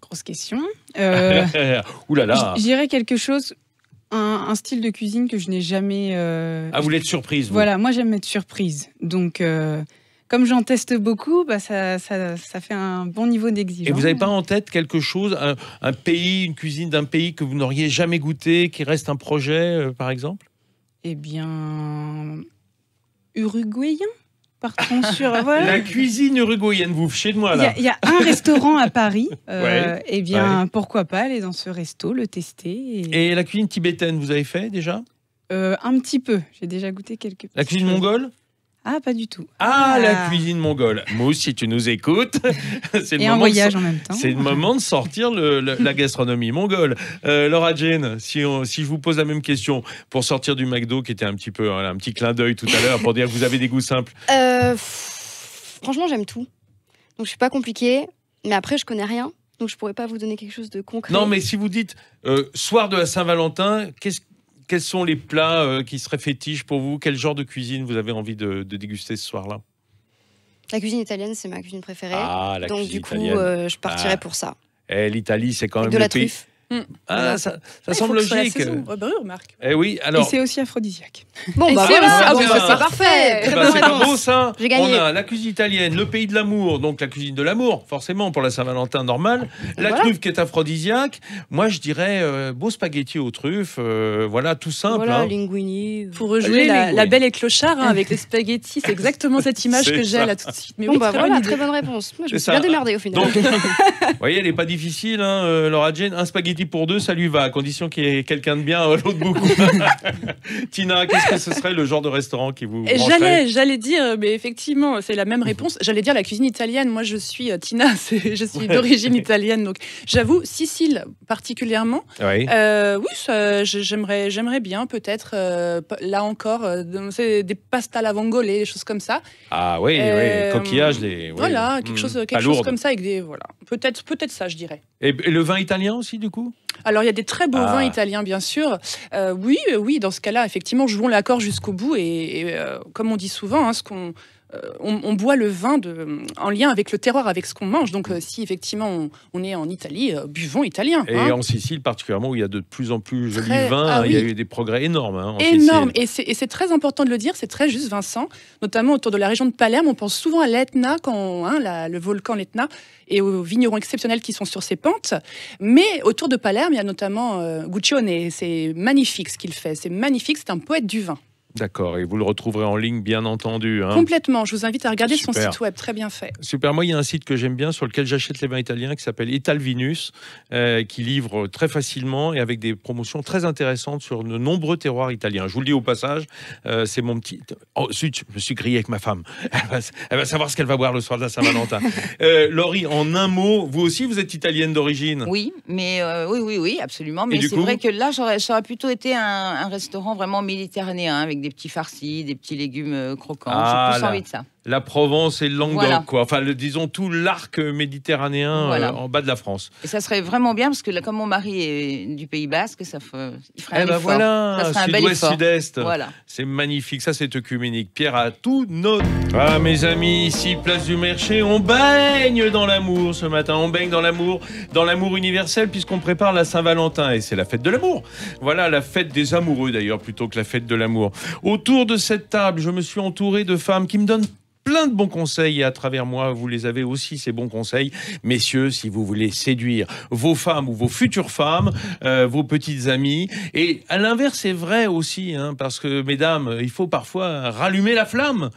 grosse question. Ouh là là. Je dirais quelque chose, un style de cuisine que je n'ai jamais... vous voulez être surprise, vous. Voilà, moi j'aime être surprise. Donc... comme j'en teste beaucoup, ça fait un bon niveau d'exigence. Et vous n'avez pas en tête quelque chose, un pays, une cuisine d'un pays que vous n'auriez jamais goûté, qui reste un projet, par exemple? Eh bien, uruguayen. Partons sur voilà. La cuisine uruguayenne, vous fichez de moi là. Il y a un restaurant à Paris. Eh bien, pourquoi pas aller dans ce resto, le tester. Et la cuisine tibétaine, vous avez fait déjà? Un petit peu. J'ai déjà goûté quelques. La cuisine mongole? Ah, pas du tout. La cuisine mongole. Mousse, si tu nous écoutes, c'est un voyage en même temps. C'est le moment de sortir la gastronomie mongole. Laura Jane, si je vous pose la même question pour sortir du McDo, qui était un petit peu un petit clin d'œil tout à l'heure pour dire que vous avez des goûts simples. Franchement, j'aime tout. Donc je suis pas compliquée, mais après je connais rien, donc je pourrais pas vous donner quelque chose de concret. Non, mais si vous dites soir de la Saint-Valentin, quels sont les plats qui seraient fétiches pour vous? Quel genre de cuisine vous avez envie de déguster ce soir-là? La cuisine italienne, c'est ma cuisine préférée. Donc du coup, italienne. Je partirais pour ça. L'Italie, c'est quand même de le la pays. truffe. Ça semble logique. Remarque. Oui, alors. Et c'est aussi aphrodisiaque. Bon, c'est parfait. C'est pas beau ça. J'ai gagné. On a la cuisine italienne, le pays de l'amour, donc la cuisine de l'amour, forcément pour la Saint-Valentin normale. La truffe qui est aphrodisiaque. Moi, je dirais beau spaghetti aux truffes. Voilà, tout simple. Voilà, linguini. Pour rejouer la belle et clochard avec les spaghettis, c'est exactement cette image que j'ai là tout de suite. Mais très bonne réponse. Moi, je me suis bien démerdée au final. Vous voyez, elle n'est pas difficile, Laura Jane. Un spaghetti pour deux, ça lui va, à condition qu'il y ait quelqu'un de bien à l'autre bout. Tina, qu'est-ce que ce serait le genre de restaurant qui vous brancherait? J'allais dire, mais effectivement, c'est la même réponse. J'allais dire la cuisine italienne. Moi, je suis Tina, je suis d'origine italienne. Donc, j'avoue, Sicile particulièrement. Oui, j'aimerais bien, peut-être, là encore, des pastas alla vongole, des choses comme ça. Ah oui, coquillages. Voilà, quelque chose comme ça, avec des... Voilà. Peut-être ça, je dirais. Et le vin italien aussi, du coup? Alors, il y a des très beaux vins italiens, bien sûr. Oui, dans ce cas-là, effectivement, jouons l'accord jusqu'au bout. Et comme on dit souvent, on boit le vin en lien avec le terroir, avec ce qu'on mange. Donc, si effectivement on est en Italie, buvons italien. Et en Sicile, particulièrement, où il y a de plus en plus jolis vins, il y a eu des progrès énormes. En énorme. Sicile. Et c'est très important de le dire, c'est très juste, Vincent. Notamment autour de la région de Palerme, on pense souvent à l'Etna, le volcan l'Etna, et aux vignerons exceptionnels qui sont sur ses pentes. Mais autour de Palerme, il y a notamment Guccione. C'est magnifique ce qu'il fait. C'est magnifique, c'est un poète du vin. D'accord, et vous le retrouverez en ligne, bien entendu. Complètement, je vous invite à regarder son site web, très bien fait. Super, moi il y a un site que j'aime bien sur lequel j'achète les vins italiens qui s'appelle Italvinus, qui livre très facilement et avec des promotions très intéressantes sur de nombreux terroirs italiens. Je vous le dis au passage, c'est mon petit... Oh zut, je me suis grillé avec ma femme. Elle va savoir ce qu'elle va boire le soir de la Saint-Valentin. Laurie, en un mot, vous aussi vous êtes italienne d'origine? Oui, mais oui, absolument. Mais c'est vrai que là, ça aurait plutôt été un restaurant vraiment méditerranéen avec des petits farcis, des petits légumes croquants. J'ai plus envie de ça. La Provence et le Languedoc, quoi. Enfin, disons tout l'arc méditerranéen en bas de la France. Et ça serait vraiment bien parce que là, comme mon mari est du Pays Basque, il ferait un effort. Voilà, ça serait un bel effort. Sud-Est. Voilà. C'est magnifique, ça c'est œcuménique. Pierre a tout noté. Ah, mes amis, ici, place du Marché, on baigne dans l'amour ce matin. On baigne dans l'amour universel puisqu'on prépare la Saint-Valentin et c'est la fête de l'amour. Voilà, la fête des amoureux d'ailleurs plutôt que la fête de l'amour. Autour de cette table, je me suis entouré de femmes qui me donnent plein de bons conseils et à travers moi, vous les avez aussi, ces bons conseils. Messieurs, si vous voulez séduire vos femmes ou vos futures femmes, vos petites amies. Et à l'inverse, c'est vrai aussi, parce que, mesdames, il faut parfois rallumer la flamme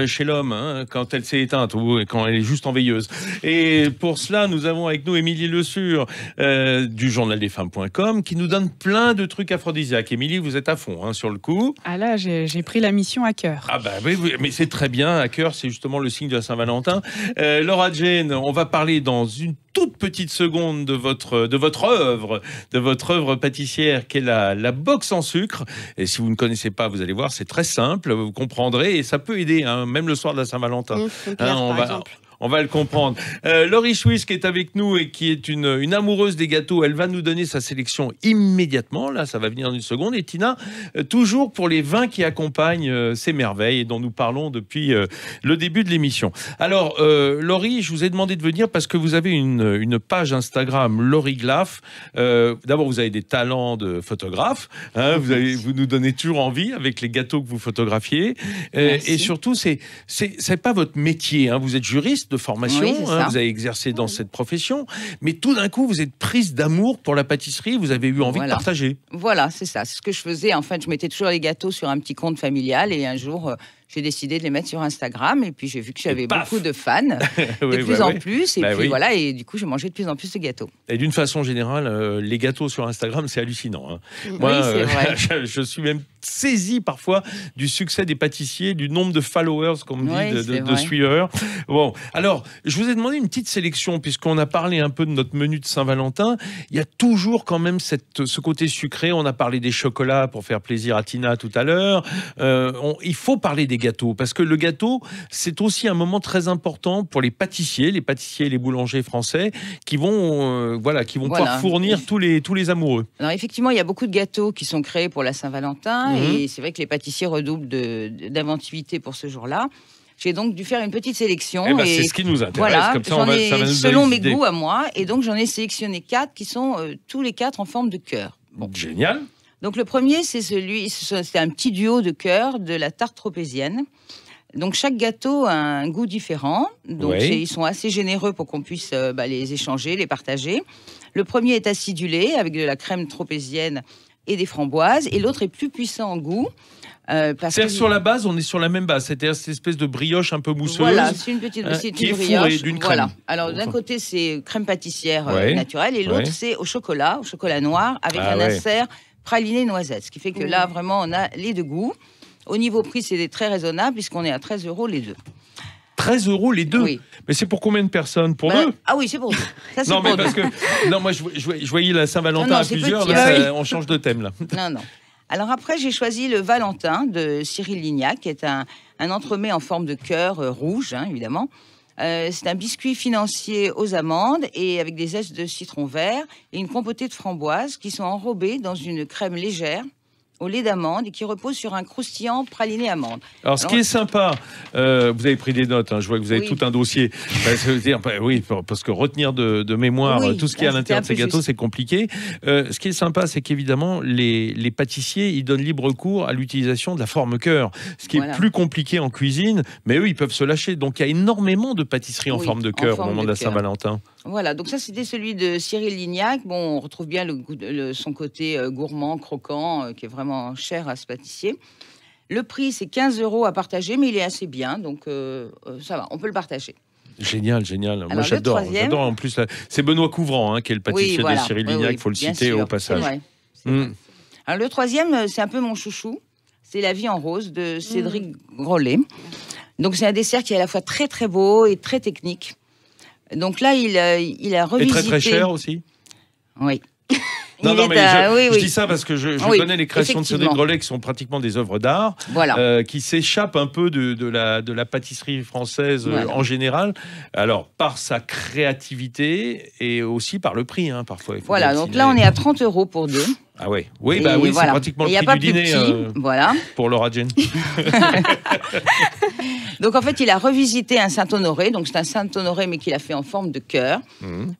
chez l'homme quand elle s'est éteinte ou quand elle est juste en veilleuse. Et pour cela, nous avons avec nous Émilie Le Sur du journaldesfemmes.com qui nous donne plein de trucs aphrodisiaques. Émilie, vous êtes à fond sur le coup. Ah là, j'ai pris la mission à cœur. Ah bah oui, mais c'est très bien, à cœur. c'est justement le signe de la Saint-Valentin. Laura Jane, on va parler dans une toute petite seconde de votre œuvre pâtissière qui est la box en sucre. Et si vous ne connaissez pas, vous allez voir, c'est très simple, vous comprendrez et ça peut aider, hein, même le soir de la Saint-Valentin. On va le comprendre. Laurie Schwiss qui est avec nous et qui est une amoureuse des gâteaux, elle va nous donner sa sélection immédiatement. Là, ça va venir en une seconde. Et Tina, toujours pour les vins qui accompagnent ces merveilles et dont nous parlons depuis le début de l'émission. Alors, Laurie, je vous ai demandé de venir parce que vous avez une page Instagram, Laurie Glaff. D'abord, vous avez des talents de photographe. Hein, vous nous donnez toujours envie avec les gâteaux que vous photographiez. Et surtout, c'est pas votre métier. Hein, vous êtes juriste de formation, oui, vous avez exercé dans cette profession, mais tout d'un coup, vous êtes prise d'amour pour la pâtisserie, vous avez eu envie de partager. Voilà, c'est ça, c'est ce que je faisais. En fait, je mettais toujours les gâteaux sur un petit compte familial et un jour, j'ai décidé de les mettre sur Instagram et puis j'ai vu que j'avais beaucoup de fans, de plus en plus, et puis voilà, et du coup, je mangeais de plus en plus de gâteaux. Et d'une façon générale, les gâteaux sur Instagram, c'est hallucinant. Hein. Moi, c'est vrai. Je suis même saisi parfois du succès des pâtissiers, du nombre de followers, comme on dit, de suiveurs. Bon, alors, je vous ai demandé une petite sélection, puisqu'on a parlé un peu de notre menu de Saint-Valentin. Il y a toujours quand même ce côté sucré. On a parlé des chocolats pour faire plaisir à Tina tout à l'heure. Il faut parler des gâteaux, parce que le gâteau, c'est aussi un moment très important pour les pâtissiers et les boulangers français qui vont pouvoir fournir tous les amoureux. Alors effectivement, il y a beaucoup de gâteaux qui sont créés pour la Saint-Valentin et c'est vrai que les pâtissiers redoublent d'inventivité pour ce jour-là. J'ai donc dû faire une petite sélection. C'est ce qui nous intéresse. Voilà, comme ça, ça va nous selon mes goûts à moi. Et donc, j'en ai sélectionné 4 qui sont tous les 4 en forme de cœur. Bon. Génial. Donc, le premier, c'est un petit duo de cœur de la tarte tropézienne. Donc, chaque gâteau a un goût différent. Donc, ils sont assez généreux pour qu'on puisse les échanger, les partager. Le premier est acidulé avec de la crème tropézienne et des framboises. Et l'autre est plus puissant en goût. C'est-à-dire sur la base, on est sur la même base. C'est-à-dire cette espèce de brioche un peu mousseuse. Voilà, c'est une petite qui est brioche. Fourrée d'une crème. Voilà. Alors d'un côté, c'est crème pâtissière naturelle et l'autre, c'est au chocolat noir avec un insert praliné noisette. Ce qui fait que là, vraiment, on a les deux goûts. Au niveau prix, c'est très raisonnable puisqu'on est à 13 € les deux. 13 € les deux. Oui. Mais c'est pour combien de personnes? Pour deux? Ah oui, c'est pour deux. Ça, c'est non, pour mais deux. parce que moi, je voyais la Saint-Valentin à plusieurs. Là, on change de thème là. Non. Alors après, j'ai choisi le Valentin de Cyril Lignac, qui est un entremets en forme de cœur rouge, évidemment. C'est un biscuit financier aux amandes et avec des zestes de citron vert et une compotée de framboises qui sont enrobées dans une crème légère au lait d'amande et qui repose sur un croustillant praliné amande. Alors, ce qui est sympa, vous avez pris des notes, je vois que vous avez tout un dossier. Parce que retenir de mémoire tout ce qu'il y a à l'intérieur de ces gâteaux, c'est compliqué. Ce qui est sympa, c'est qu'évidemment, les pâtissiers, ils donnent libre cours à l'utilisation de la forme cœur. Ce qui est plus compliqué en cuisine, mais eux, ils peuvent se lâcher. Donc, il y a énormément de pâtisseries en forme de cœur au moment de la Saint-Valentin. Voilà, donc ça, c'était celui de Cyril Lignac. Bon, on retrouve bien son côté gourmand, croquant, qui est vraiment cher à ce pâtissier. Le prix, c'est 15 € à partager, mais il est assez bien, donc ça va, on peut le partager. Génial. Alors, moi, j'adore. En plus, c'est Benoît Couvrant, qui est le pâtissier de Cyril Lignac, il faut le citer au passage. C'est vrai. Alors, le troisième, c'est un peu mon chouchou. C'est La vie en rose de Cédric Grolet. Donc, c'est un dessert qui est à la fois très, très beau et très technique. Donc là, il a revisité... Et très, très cher aussi. Oui. Je dis ça parce que je connais les créations de Cédric Grolet qui sont pratiquement des œuvres d'art, qui s'échappent un peu de la pâtisserie française en général. Alors, par sa créativité et aussi par le prix, parfois. Voilà, donc là, on est à 30 € pour deux. Ah oui, c'est pratiquement le prix du dîner pour Laura Jane. Donc en fait, il a revisité un Saint-Honoré. Donc c'est un Saint-Honoré, mais qu'il a fait en forme de cœur.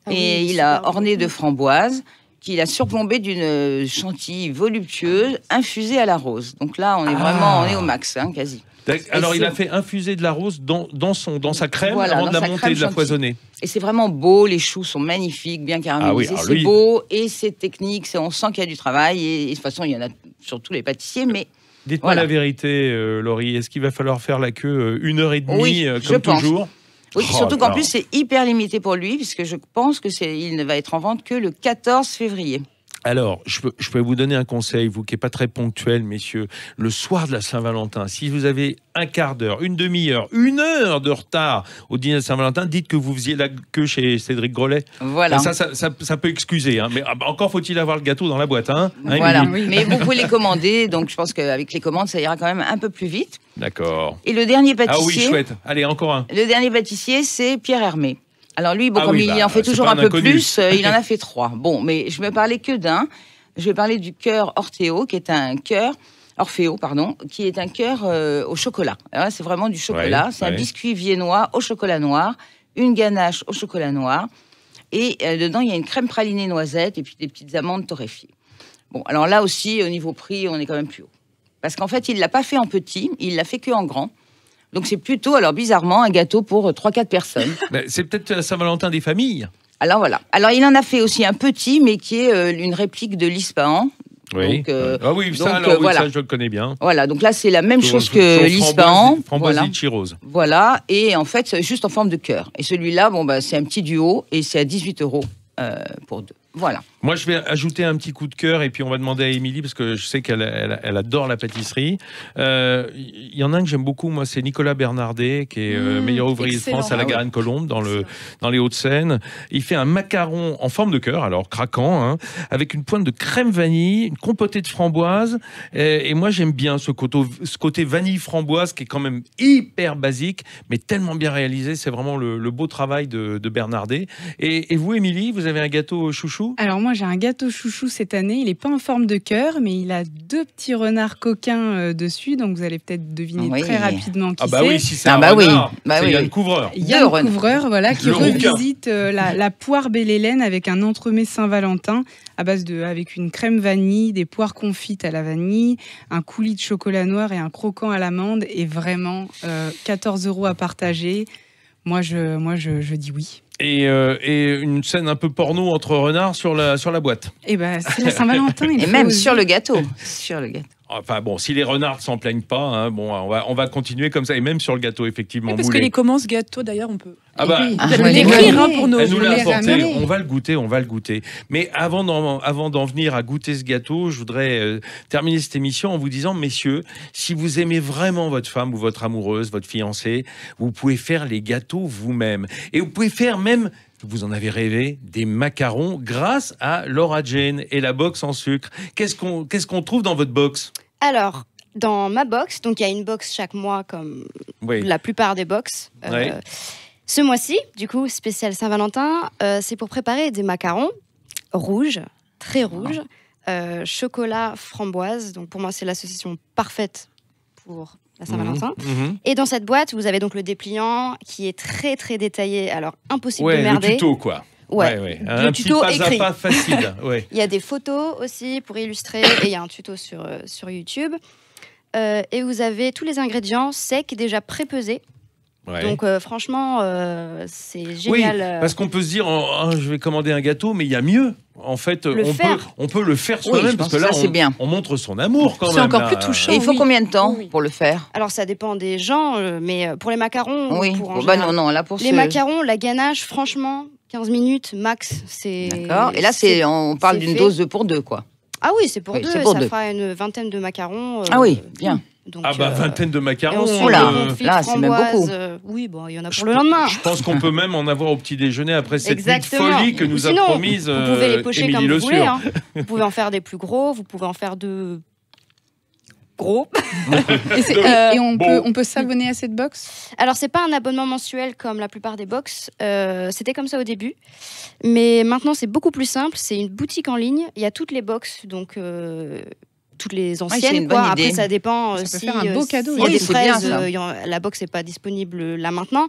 Et il a orné de framboises, qu'il a surplombé d'une chantilly voluptueuse, infusée à la rose. Donc là, on est au max, quasi. Alors, il a fait infuser de la rose dans sa crème avant de la monter et de la foisonner. Et c'est vraiment beau, les choux sont magnifiques, bien caramélisés. C'est beau et c'est technique, on sent qu'il y a du travail. Et de toute façon, il y en a sur tous les pâtissiers, mais... Dites-moi la vérité, Laurie, est-ce qu'il va falloir faire la queue 1h30 comme toujours? Oui, surtout qu'en plus, c'est hyper limité pour lui, puisque je pense qu'il ne va être en vente que le 14 février. Alors, je peux vous donner un conseil, vous qui n'êtes pas très ponctuel, messieurs. Le soir de la Saint-Valentin, si vous avez un quart d'heure, une demi-heure, une heure de retard au dîner de Saint-Valentin, dites que vous faisiez la queue chez Cédric Grolet. Voilà. Ça peut excuser. Hein. Mais encore faut-il avoir le gâteau dans la boîte. Hein, voilà. Mais vous pouvez les commander. Donc, je pense qu'avec les commandes, ça ira quand même un peu plus vite. D'accord. Et le dernier pâtissier... Ah oui, chouette. Allez, encore un. Le dernier pâtissier, c'est Pierre Hermé. Alors lui, il en fait toujours un peu plus, il en a fait 3. Bon, mais je ne vais parler que d'un. Je vais parler du cœur Orfeo, qui est un cœur au chocolat. Alors, c'est vraiment du chocolat. C'est un biscuit viennois au chocolat noir, une ganache au chocolat noir, et dedans il y a une crème pralinée noisette et puis des petites amandes torréfiées. Bon, alors là aussi, au niveau prix, on est quand même plus haut, parce qu'en fait, il l'a pas fait en petit, il l'a fait que en grand. Donc c'est plutôt, alors bizarrement, un gâteau pour 3-4 personnes. C'est peut-être la Saint-Valentin des familles. Alors voilà. Alors il en a fait aussi un petit, mais qui est une réplique de l'Ispahan. Oui. Donc, ça je le connais bien. Voilà, donc là c'est la même chose que l'Ispahan. Framboise litchi rose. Voilà, et en fait c'est juste en forme de cœur. Et celui-là, c'est un petit duo et c'est à 18 € pour 2. Voilà. Moi, je vais ajouter un petit coup de cœur et puis on va demander à Émilie parce que je sais qu'elle adore la pâtisserie. Il y en a un que j'aime beaucoup, moi, c'est Nicolas Bernardet, qui est meilleur ouvrier de France à la Garenne-Colombe, dans les Hauts-de-Seine. Il fait un macaron en forme de cœur, alors craquant, hein, avec une pointe de crème vanille, une compotée de framboise. Et moi, j'aime bien ce côté vanille-framboise qui est quand même hyper basique, mais tellement bien réalisé. C'est vraiment le beau travail de Bernardet. Et vous, Émilie, vous avez un gâteau chouchou? Alors moi j'ai un gâteau chouchou cette année, il n'est pas en forme de cœur, mais il a 2 petits renards coquins dessus, donc vous allez peut-être deviner très rapidement qui c'est. Oui, si c'est un renard, c'est Yann Couvreur. Yann Couvreur, voilà, qui revisite la poire belle Hélène avec un entremets Saint-Valentin avec une crème vanille, des poires confites à la vanille, un coulis de chocolat noir et un croquant à l'amande, et vraiment 14 € à partager. Moi je dis oui. Et une scène un peu porno entre renards sur la boîte. Et c'est la Saint-Valentin. Et même sur le gâteau. Sur le gâteau. Enfin bon, si les renards ne s'en plaignent pas, hein, on va continuer comme ça. Et même sur le gâteau, effectivement. Oui, parce que les commandes gâteau, d'ailleurs, on peut l'écrire pour nos... Elle nous l'a apporté. On va le goûter. Mais avant d'en venir à goûter ce gâteau, je voudrais terminer cette émission en vous disant, messieurs, si vous aimez vraiment votre femme ou votre amoureuse, votre fiancée, vous pouvez faire les gâteaux vous-même. Et vous pouvez faire même... Vous en avez rêvé, des macarons grâce à Laura Jane et la box en sucre. Qu'est-ce qu'on trouve dans votre box? Alors, dans ma box, donc il y a une box chaque mois comme la plupart des box. Ce mois-ci, du coup, spécial Saint-Valentin, c'est pour préparer des macarons rouges, très rouges, chocolat, framboise. Donc pour moi, c'est l'association parfaite pour la Saint-Valentin. Et dans cette boîte, vous avez donc le dépliant qui est très très détaillé. Alors impossible de merder. Le tuto quoi. Le tuto écrit. Pas facile. Il y a des photos aussi pour illustrer et il y a un tuto sur YouTube. Et vous avez tous les ingrédients secs déjà pré-pesés. Donc franchement, c'est génial. Oui, parce qu'on peut se dire, je vais commander un gâteau, mais il y a mieux. En fait, on peut le faire soi-même, parce que là, on montre son amour quand même. C'est encore plus touchant. Et il faut combien de temps pour le faire? Alors, ça dépend des gens, mais pour les macarons... Les macarons, la ganache, franchement, 15 minutes max, c'est... D'accord. Et là, on parle d'une dose pour 2, quoi. Ah oui, c'est pour 2. Ça fera une vingtaine de macarons. Ah oui, bien. Donc, vingtaine de macarons. Là, c'est même beaucoup. Oui, il y en a pour le lendemain. Je pense qu'on peut même en avoir au petit déjeuner après cette nuit de folie que nous a promise Émilie Le Sueur. Vous pouvez les pocher comme vous voulez. Hein. Vous pouvez en faire des plus gros, vous pouvez en faire de gros. Et on peut s'abonner à cette box? Alors, c'est pas un abonnement mensuel comme la plupart des box. C'était comme ça au début. Mais maintenant, c'est beaucoup plus simple. C'est une boutique en ligne. Il y a toutes les box, donc... toutes les anciennes, quoi. Après, ça dépend. Ça peut faire un beau cadeau. Il y a des fraises, la box n'est pas disponible là maintenant.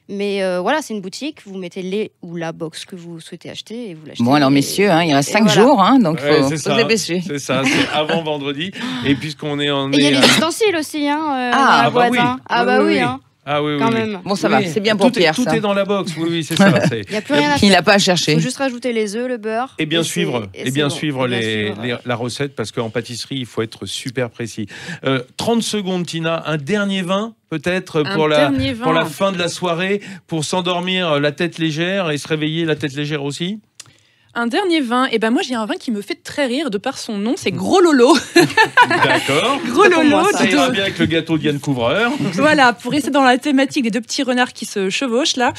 Mais voilà, c'est une boutique. Vous mettez les ou la box que vous souhaitez acheter et vous l'achetez. Bon, alors, messieurs, il reste 5 jours, donc il faut se dépêcher. C'est ça, c'est avant vendredi. Et puisqu'on est en. Et il y a les ustensiles aussi, oui. Ah oui, quand même. Bon, ça va, c'est bien pour Pierre. Tout est dans la box, oui, c'est ça. Il n'y a plus rien à faire. Il n'a pas à chercher. Il faut juste rajouter les œufs, le beurre. Et bien suivre la recette, parce qu'en pâtisserie, il faut être super précis. 30 secondes, Tina, un dernier vin peut-être pour la fin de la soirée, pour s'endormir la tête légère et se réveiller la tête légère aussi. Un dernier vin, et ben moi j'ai un vin qui me fait très rire de par son nom, c'est Gros Lolo. D'accord. Gros Lolo. Ça ira bien avec le gâteau de Yann Couvreur. Voilà, pour rester dans la thématique des deux petits renards qui se chevauchent là,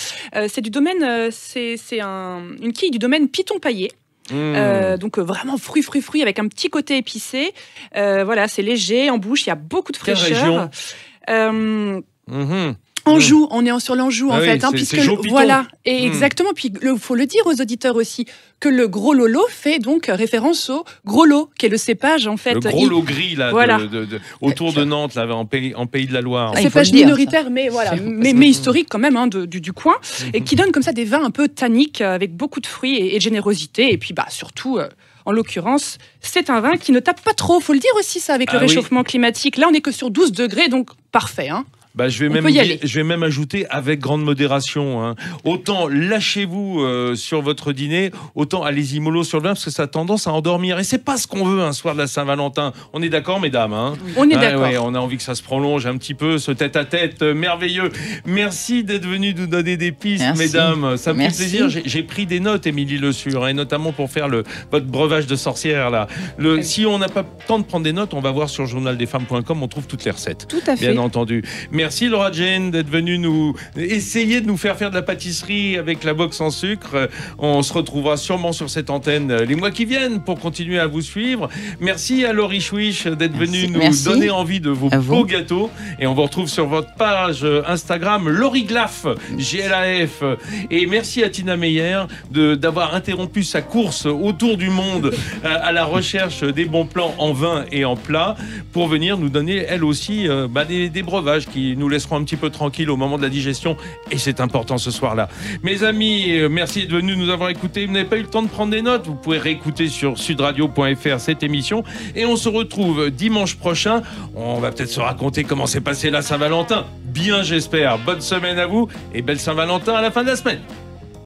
c'est du domaine, c'est une quille du domaine Piton Paillé. Donc vraiment fruits avec un petit côté épicé. Voilà, c'est léger en bouche, il y a beaucoup de fraîcheur. Anjou, on est sur l'Anjou en fait, puisque voilà, et exactement. Puis faut le dire aux auditeurs aussi que le Gros Lolo fait donc référence au Gros Lot, qui est le cépage en fait. Le Gros Lot gris là, voilà. autour de Nantes, là, en pays de la Loire. Un cépage minoritaire, mais voilà, mais historique quand même du coin, et qui donne comme ça des vins un peu tanniques avec beaucoup de fruits et de générosité, et puis surtout. En l'occurrence, c'est un vin qui ne tape pas trop. Faut le dire aussi ça avec le réchauffement climatique. Là, on n'est que sur 12 degrés, donc parfait. Hein. Je vais même ajouter avec grande modération. Hein. Autant lâchez-vous sur votre dîner, autant allez-y mollo sur le vin parce que ça a tendance à endormir. Et c'est pas ce qu'on veut un soir de la Saint-Valentin. On est d'accord, mesdames, hein? On est d'accord. Ouais, on a envie que ça se prolonge un petit peu, ce tête-à-tête merveilleux. Merci d'être venus nous donner des pistes, mesdames. Ça me fait plaisir. J'ai pris des notes, Émilie Le Sur, et notamment pour faire votre breuvage de sorcière là. Si on n'a pas le temps de prendre des notes, on va voir sur journaldesfemmes.com. On trouve toutes les recettes. Tout à fait. Bien entendu. Merci Laura Jane d'être venue nous essayer de nous faire de la pâtisserie avec la box en sucre. On se retrouvera sûrement sur cette antenne les mois qui viennent pour continuer à vous suivre. Merci à Laurie Chouich d'être venue nous donner envie de vos beaux gâteaux. Et on vous retrouve sur votre page Instagram Laurie Glaf, GLAF. Et merci à Tina Meyer d'avoir interrompu sa course autour du monde à la recherche des bons plans en vin et en plat pour venir nous donner elle aussi des breuvages qui nous laisseront un petit peu tranquille au moment de la digestion, et c'est important ce soir-là. Mes amis, merci d'être venus nous avoir écoutés. Vous n'avez pas eu le temps de prendre des notes, vous pouvez réécouter sur sudradio.fr cette émission, et on se retrouve dimanche prochain. On va peut-être se raconter comment s'est passé la Saint-Valentin. Bien, j'espère. Bonne semaine à vous et belle Saint-Valentin à la fin de la semaine.